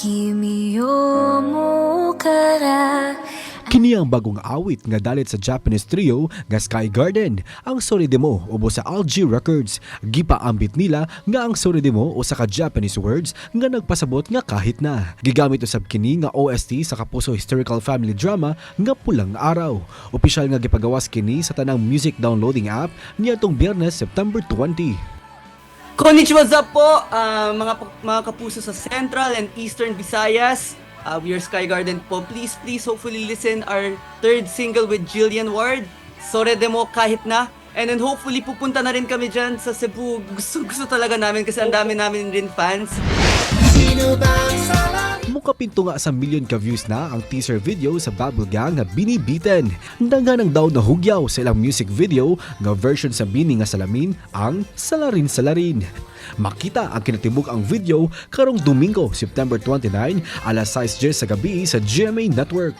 Kimiyo mo kara. Kini ang bagong awit nga dalit sa Japanese trio nga Skygarden, ang Soredemo ubos sa AltG Records. Gipaambit nila nga ang Soredemo o sa ka-Japanese words nga nagpasabot nga kahit na. Gigamit usab kini nga OST sa Kapuso historical family drama nga Pulang Araw. Opisyal nga gipagawas kini sa tanang music downloading app niadtong Biyernes, September 20. Konnichiwa po, mga kapuso sa Central and Eastern Visayas. We are Skygarden po. Please hopefully listen our third single with Jillian Ward, Soredemo, Kahit Na. And then hopefully pupunta na rin kami dyan sa Cebu. Gusto talaga namin kasi ang dami namin rin fans. Mukapinto nga sa million ka-views na ang teaser video sa Bag-ong nga Binibitin. Danganang daw nahugyaw sa ilang music video nga version sa Bini nga salamin ang Salarin. Makita ang kinatibuk ang video karong Domingo, September 29, alas 6 sa gabi sa GMA Network.